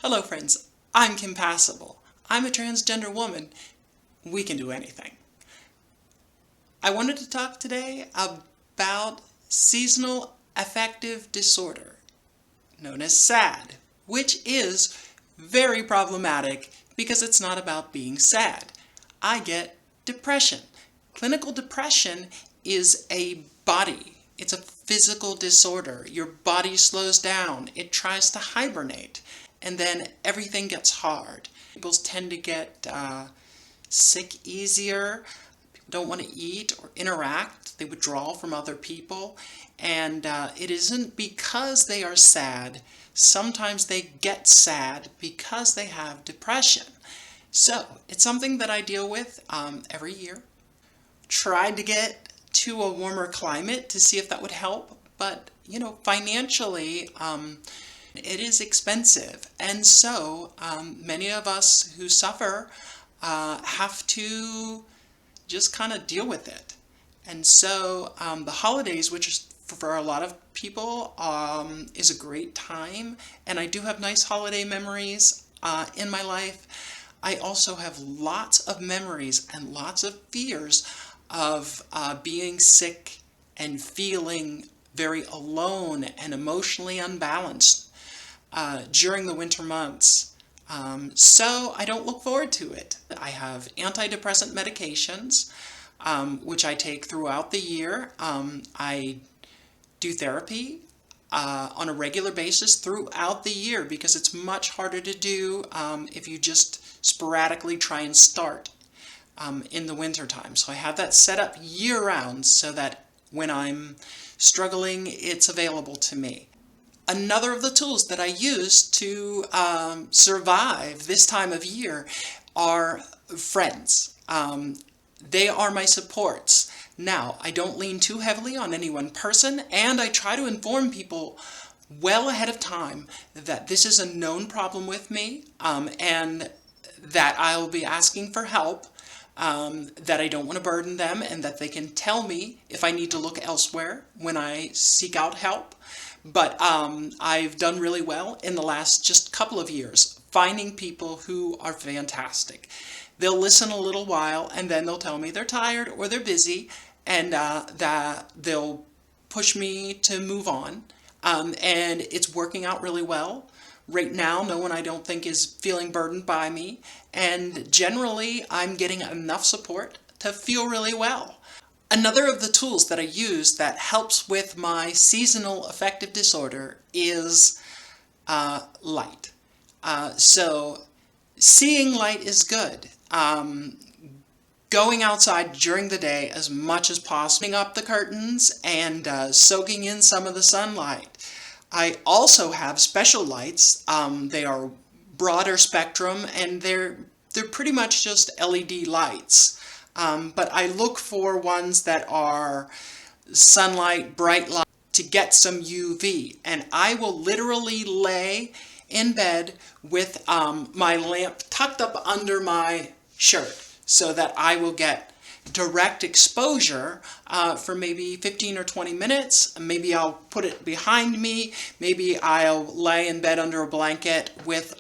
Hello friends, I'm Kim Passable. I'm a transgender woman. We can do anything. I wanted to talk today about seasonal affective disorder, known as SAD, which is very problematic because it's not about being sad. I get depression. Clinical depression is a body. It's a physical disorder. Your body slows down. It tries to hibernate. And then everything gets hard. People tend to get sick easier. People don't want to eat or interact. They withdraw from other people. And it isn't because they are sad. Sometimes they get sad because they have depression. So it's something that I deal with every year. Tried to get to a warmer climate to see if that would help, but financially it is expensive, and so many of us who suffer have to just kind of deal with it. And so the holidays, which is for a lot of people is a great time, and I do have nice holiday memories in my life. I also have lots of memories and lots of fears of being sick and feeling very alone and emotionally unbalanced during the winter months. So I don't look forward to it. I have antidepressant medications, which I take throughout the year. I do therapy on a regular basis throughout the year because it's much harder to do if you just sporadically try and start in the winter time. So I have that set up year-round so that when I'm struggling, it's available to me. Another of the tools that I use to survive this time of year are friends. They are my supports. Now, I don't lean too heavily on any one person, and I try to inform people well ahead of time that this is a known problem with me, and that I'll be asking for help, that I don't want to burden them, and that they can tell me if I need to look elsewhere when I seek out help. But I've done really well in the last just couple of years, finding people who are fantastic. They'll listen a little while, and then they'll tell me they're tired or they're busy, and that they'll push me to move on. And it's working out really well. Right now, no one I don't think is feeling burdened by me, and generally I'm getting enough support to feel really well. Another of the tools that I use that helps with my seasonal affective disorder is light. So seeing light is good. Going outside during the day as much as possible, opening up the curtains and soaking in some of the sunlight. I also have special lights. They are broader spectrum, and they're pretty much just LED lights. But I look for ones that are sunlight, bright light, to get some UV. And I will literally lay in bed with my lamp tucked up under my shirt so that I will get direct exposure for maybe 15 or 20 minutes. Maybe I'll put it behind me. Maybe I'll lay in bed under a blanket with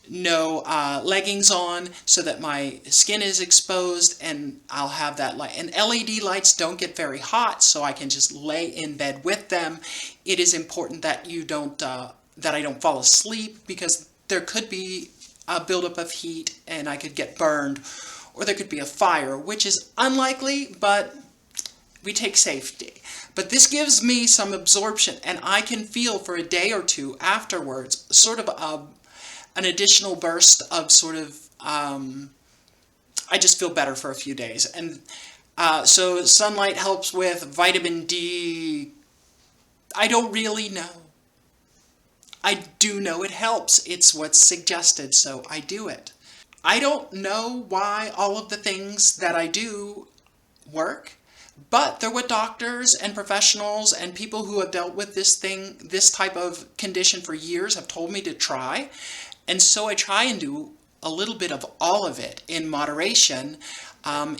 no leggings on so that my skin is exposed, and I'll have that light. And LED lights don't get very hot, so I can just lay in bed with them. It is important that you don't that I don't fall asleep, because there could be a buildup of heat and I could get burned, or there could be a fire, which is unlikely, but we take safety. But this gives me some absorption, and I can feel for a day or two afterwards sort of an additional burst of sort of, I just feel better for a few days. And so sunlight helps with vitamin D. I don't really know. I do know it helps. It's what's suggested, so I do it. I don't know why all of the things that I do work, but they're what doctors and professionals and people who have dealt with this type of condition for years have told me to try. And so I try and do a little bit of all of it in moderation,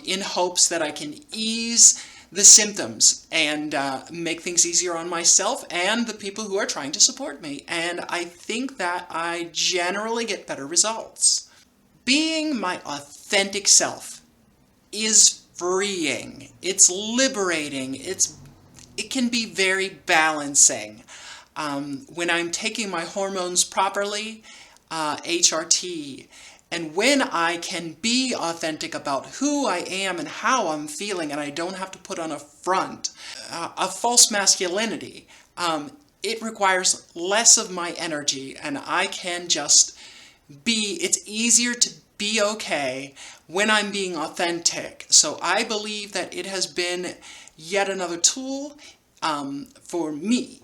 in hopes that I can ease the symptoms and make things easier on myself and the people who are trying to support me. And I think that I generally get better results. Being my authentic self is freeing. It's liberating. It can be very balancing. When I'm taking my hormones properly, HRT, and when I can be authentic about who I am and how I'm feeling, and I don't have to put on a front, a false masculinity, it requires less of my energy, and I can just be, it's easier to be okay when I'm being authentic. So I believe that it has been yet another tool for me.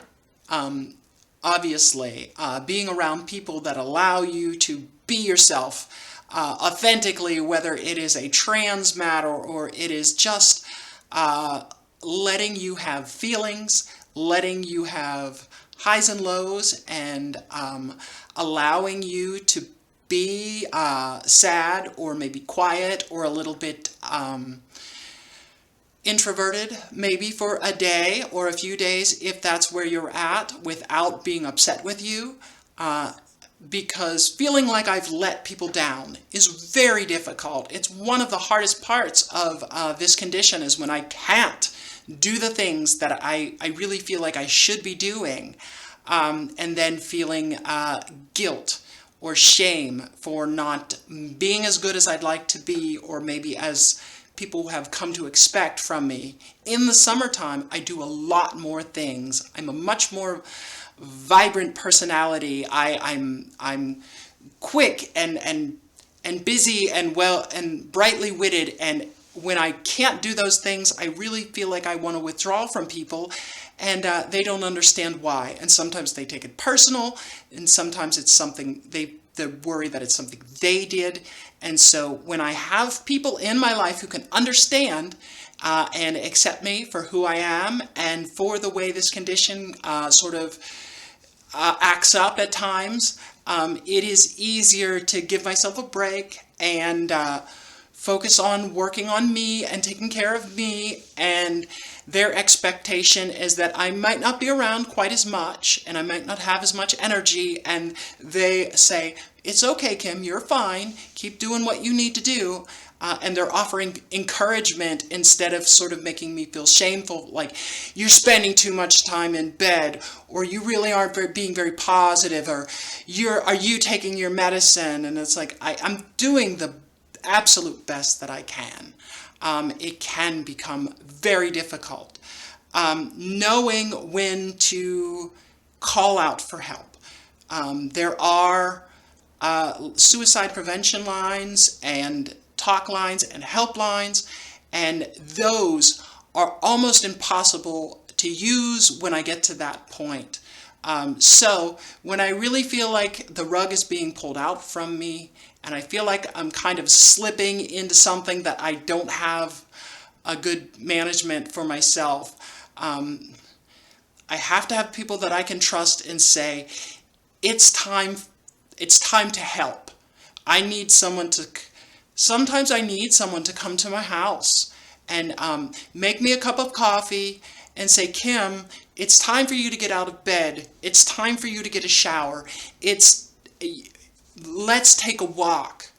Obviously, being around people that allow you to be yourself authentically, whether it is a trans matter or it is just letting you have feelings, letting you have highs and lows, and allowing you to be sad or maybe quiet or a little bit introverted, maybe for a day or a few days if that's where you're at, without being upset with you, because feeling like I've let people down is very difficult. It's one of the hardest parts of this condition, is when I can't do the things that I really feel like I should be doing, and then feeling guilt or shame for not being as good as I'd like to be, or maybe as people have come to expect from me. In the summertime, I do a lot more things. I'm a much more vibrant personality. I'm quick and busy and well and brightly witted, and when I can't do those things, I really feel like I want to withdraw from people, and they don't understand why. And sometimes they take it personal, and sometimes it's something they worry that it's something they did. And so when I have people in my life who can understand and accept me for who I am and for the way this condition sort of acts up at times, it is easier to give myself a break and focus on working on me and taking care of me. And their expectation is that I might not be around quite as much and I might not have as much energy, and they say, it's okay, Kim, you're fine, keep doing what you need to do. And they're offering encouragement instead of sort of making me feel shameful, like you're spending too much time in bed, or you really aren't being very positive, or are you taking your medicine? And it's like, I'm doing the absolute best that I can. It can become very difficult. Knowing when to call out for help. There are suicide prevention lines and talk lines and helplines, and those are almost impossible to use when I get to that point. So when I really feel like the rug is being pulled out from me, and I feel like I'm kind of slipping into something that I don't have a good management for myself, I have to have people that I can trust and say, it's time to help. Sometimes I need someone to come to my house and make me a cup of coffee and say, Kim, it's time for you to get out of bed. It's time for you to get a shower. Let's take a walk.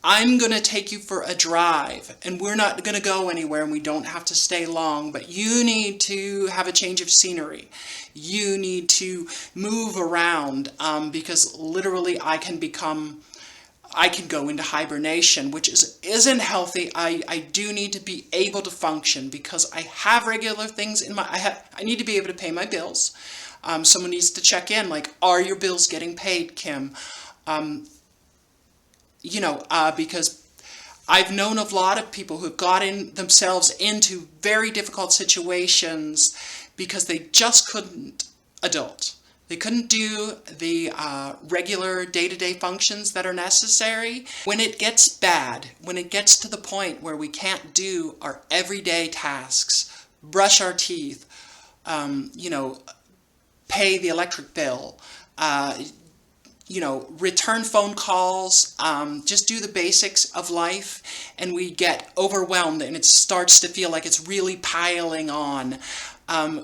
I'm going to take you for a drive, and we're not going to go anywhere, and we don't have to stay long, but you need to have a change of scenery. You need to move around, because literally I can go into hibernation, which isn't healthy. I do need to be able to function because I have regular things I need to be able to pay my bills. Someone needs to check in, like, are your bills getting paid, Kim? Because I've known of a lot of people who've gotten themselves into very difficult situations because they just couldn't adult. They couldn't do the regular day-to-day functions that are necessary. When it gets bad, when it gets to the point where we can't do our everyday tasks, brush our teeth, pay the electric bill, return phone calls, just do the basics of life, and we get overwhelmed and it starts to feel like it's really piling on.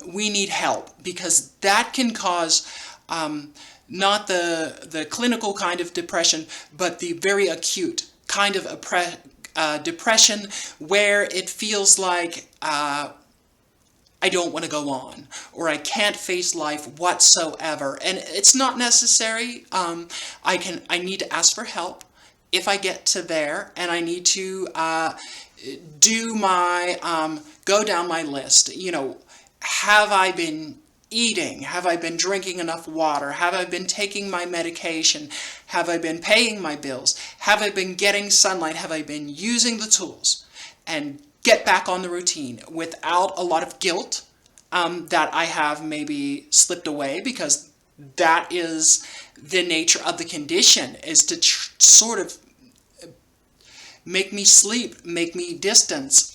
We need help, because that can cause not the clinical kind of depression, but the very acute kind of depression where it feels like I don't want to go on, or I can't face life whatsoever. And it's not necessary. I need to ask for help if I get to there, and I need to go down my list. Have I been eating? Have I been drinking enough water? Have I been taking my medication? Have I been paying my bills? Have I been getting sunlight? Have I been using the tools? And get back on the routine without a lot of guilt that I have maybe slipped away, because that is the nature of the condition, is to sort of make me sleep, make me distance.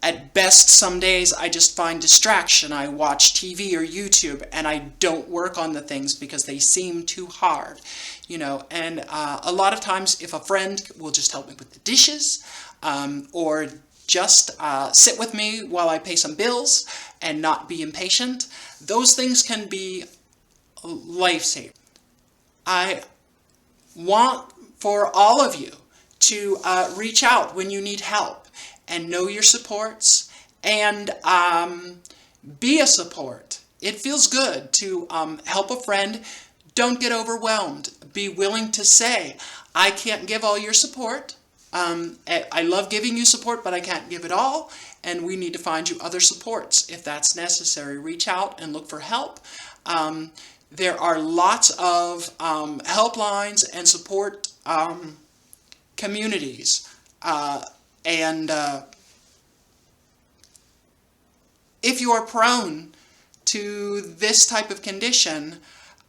At best, some days I just find distraction. I watch TV or YouTube, and I don't work on the things because they seem too hard, and a lot of times if a friend will just help me with the dishes, or just sit with me while I pay some bills and not be impatient, those things can be life-saving. I want for all of you to reach out when you need help, and know your supports, and be a support. It feels good to help a friend. Don't get overwhelmed. Be willing to say, I can't give all your support. I love giving you support, but I can't give it all, and we need to find you other supports if that's necessary. Reach out and look for help. There are lots of helplines and support communities. And if you are prone to this type of condition,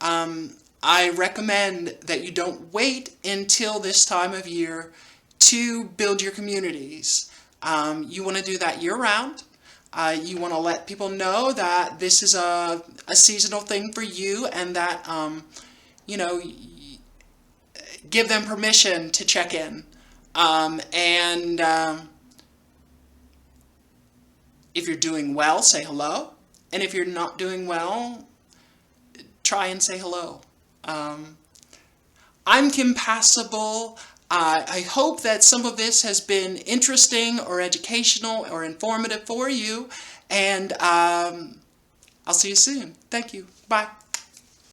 I recommend that you don't wait until this time of year to build your communities. You want to do that year-round. You want to let people know that this is a seasonal thing for you, and that, give them permission to check in. If you're doing well, say hello. And if you're not doing well, try and say hello. I'm Kim Passable. I hope that some of this has been interesting or educational or informative for you. And I'll see you soon. Thank you. Bye.